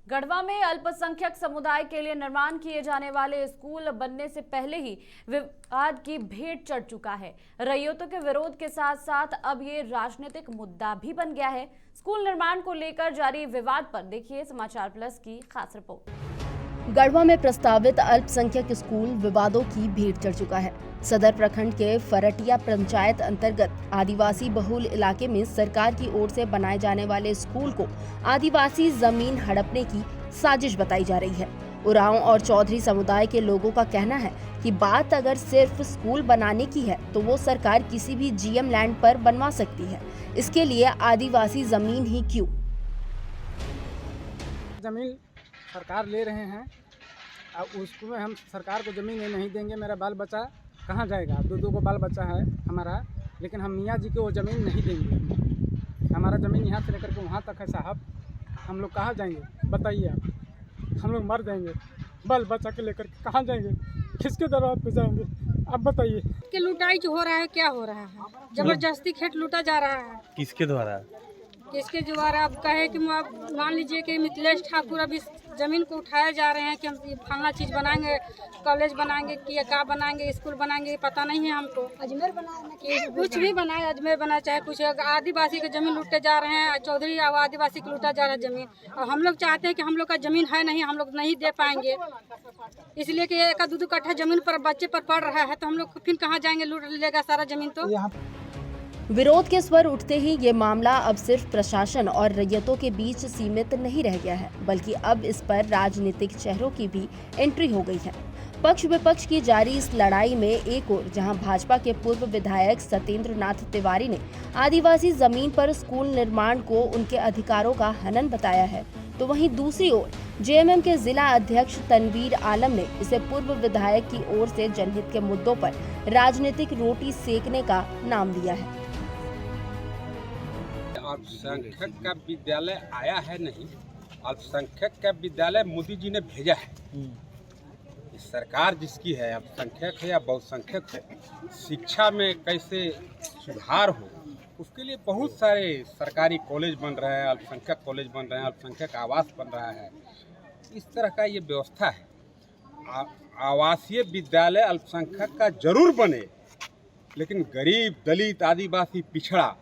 गढ़वा में अल्पसंख्यक समुदाय के लिए निर्माण किए जाने वाले स्कूल बनने से पहले ही विवाद की भेंट चढ़ चुका है। रैयतों के विरोध के साथ साथ अब ये राजनीतिक मुद्दा भी बन गया है। स्कूल निर्माण को लेकर जारी विवाद पर देखिए समाचार प्लस की खास रिपोर्ट। गढ़वा में प्रस्तावित अल्पसंख्यक स्कूल विवादों की भेंट चढ़ चुका है। सदर प्रखंड के फरटिया पंचायत अंतर्गत आदिवासी बहुल इलाके में सरकार की ओर से बनाए जाने वाले स्कूल को आदिवासी जमीन हड़पने की साजिश बताई जा रही है। उरांव और चौधरी समुदाय के लोगों का कहना है कि बात अगर सिर्फ स्कूल बनाने की है तो वो सरकार किसी भी जीएम लैंड पर बनवा सकती है। इसके लिए आदिवासी जमीन ही क्यों? जमीन सरकार ले रहे हैं, अब उसको में हम सरकार को ज़मीन नहीं देंगे। मेरा बाल बच्चा कहाँ जाएगा? दो को बाल बच्चा है हमारा, लेकिन हम मियाँ जी को वो ज़मीन नहीं देंगे। हमारा ज़मीन यहाँ से लेकर के वहाँ तक है साहब, हम लोग कहाँ जाएंगे बताइए आप? हम लोग मर जाएंगे, बाल बच्चा के लेकर के कहाँ जाएंगे? किसके दरबार पे जाएंगे आप बताइए? कि लुटाई जो हो रहा है, क्या हो रहा है? जबरदस्ती खेत लूटा जा रहा है। किसके द्वारा? किसके द्वारा? अब कहे कि मान लीजिए कि मिथिलेश ठाकुर अभी जमीन को उठाया जा रहे हैं कि हम फलना चीज बनाएंगे, कॉलेज बनाएंगे कि क्या बनाएंगे, स्कूल बनाएंगे, पता नहीं है हमको। अजमेर बनाए, कुछ भी बनाए, अजमेर बनाए, चाहे कुछ। आदिवासी की जमीन लूटे जा रहे हैं, चौधरी आदिवासी को लूटा जा रहा है जमीन। और हम लोग चाहते हैं कि हम लोग का जमीन है नहीं, हम लोग नहीं दे पाएंगे, इसलिए कि 1-2 कट्ठा जमीन पर बच्चे पर पड़ रहा है, तो हम लोग फिर कहाँ जाएंगे? लूट लेगा सारा जमीन। तो विरोध के स्वर उठते ही ये मामला अब सिर्फ प्रशासन और रैयतों के बीच सीमित नहीं रह गया है, बल्कि अब इस पर राजनीतिक चेहरों की भी एंट्री हो गई है। पक्ष विपक्ष की जारी इस लड़ाई में एक ओर जहां भाजपा के पूर्व विधायक सत्येंद्र नाथ तिवारी ने आदिवासी जमीन पर स्कूल निर्माण को उनके अधिकारों का हनन बताया है, तो वहीं दूसरी ओर जेएमएम के जिला अध्यक्ष तनवीर आलम ने इसे पूर्व विधायक की ओर से जनहित के मुद्दों पर राजनीतिक रोटी सेकने का नाम दिया है। अल्पसंख्यक का विद्यालय आया है नहीं, अल्पसंख्यक का विद्यालय मोदी जी ने भेजा है। सरकार जिसकी है, अल्पसंख्यक है या बहुसंख्यक है, शिक्षा में कैसे सुधार हो उसके लिए बहुत सारे सरकारी कॉलेज बन रहे हैं, अल्पसंख्यक कॉलेज बन रहे हैं, अल्पसंख्यक आवास बन रहा है। इस तरह का ये व्यवस्था है। आवासीय विद्यालय अल्पसंख्यक का जरूर बने, लेकिन गरीब, दलित, आदिवासी, पिछड़ा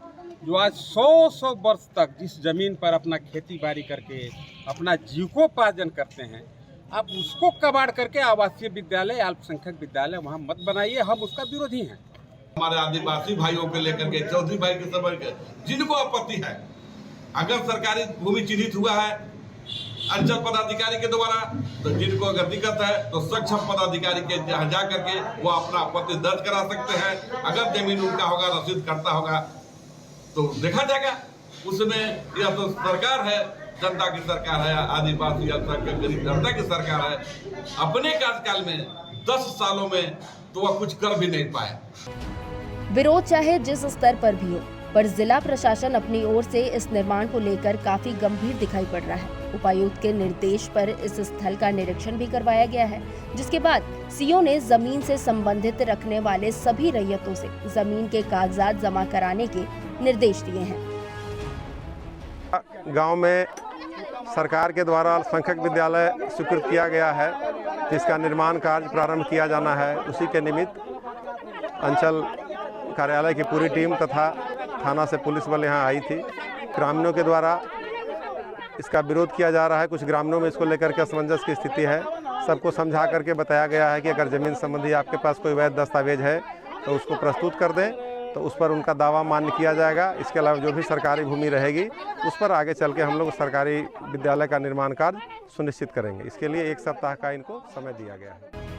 जो आज 100 वर्ष तक जिस जमीन पर अपना खेती बाड़ी करके अपना जीविकोपार्जन करते हैं, आप उसको कबाड़ करके आवासीय विद्यालय, अल्पसंख्यक विद्यालय वहाँ मत बनाइए। हम उसका विरोधी हैं। हमारे आदिवासी भाइयों को लेकर के, चौधरी भाई के सब जिनको आपत्ति है, अगर सरकारी भूमि चिन्हित हुआ है अंचल पदाधिकारी के द्वारा, तो जिनको अगर दिक्कत है तो सक्षम पदाधिकारी के जहाँ जा करके वो अपना आपत्ति दर्ज करा सकते हैं। अगर जमीन उनका होगा, रसीद करता होगा, तो देखा जाएगा। उसमें यह तो सरकार है, जनता की सरकार है, आदिवासी अल्पसंख्यक गरीब जनता की सरकार है। अपने कार्यकाल में 10 सालों में तो वह कुछ कर भी नहीं पाए। विरोध चाहे जिस स्तर पर भी हो, पर जिला प्रशासन अपनी ओर से इस निर्माण को लेकर काफी गंभीर दिखाई पड़ रहा है। उपायुक्त के निर्देश पर इस स्थल का निरीक्षण भी करवाया गया है, जिसके बाद सीओ ने जमीन से संबंधित रखने वाले सभी रैयतों से जमीन के कागजात जमा कराने के निर्देश दिए हैं। गांव में सरकार के द्वारा अल्पसंख्यक विद्यालय स्वीकृत किया गया है, जिसका निर्माण कार्य प्रारंभ किया जाना है। उसी के निमित्त अंचल कार्यालय की पूरी टीम तथा थाना से पुलिस बल यहाँ आई थी। ग्रामीणों के द्वारा इसका विरोध किया जा रहा है। कुछ ग्रामीणों में इसको लेकर के असमंजस की स्थिति है। सबको समझा करके बताया गया है कि अगर ज़मीन संबंधी आपके पास कोई वैध दस्तावेज है तो उसको प्रस्तुत कर दें, तो उस पर उनका दावा मान्य किया जाएगा। इसके अलावा जो भी सरकारी भूमि रहेगी उस पर आगे चल के हम लोग सरकारी विद्यालय का निर्माण कार्य सुनिश्चित करेंगे। इसके लिए 1 सप्ताह का इनको समय दिया गया है।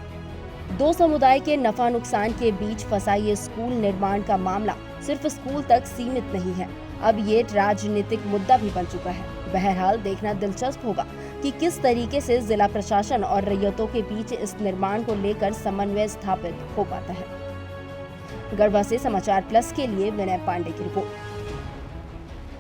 दो समुदाय के नफा नुकसान के बीच फंसा ये स्कूल निर्माण का मामला सिर्फ स्कूल तक सीमित नहीं है, अब ये राजनीतिक मुद्दा भी बन चुका है। बहरहाल देखना दिलचस्प होगा कि किस तरीके से जिला प्रशासन और रैयतों के बीच इस निर्माण को लेकर समन्वय स्थापित हो पाता है। गढ़वा से समाचार प्लस के लिए विनय पांडे की रिपोर्ट।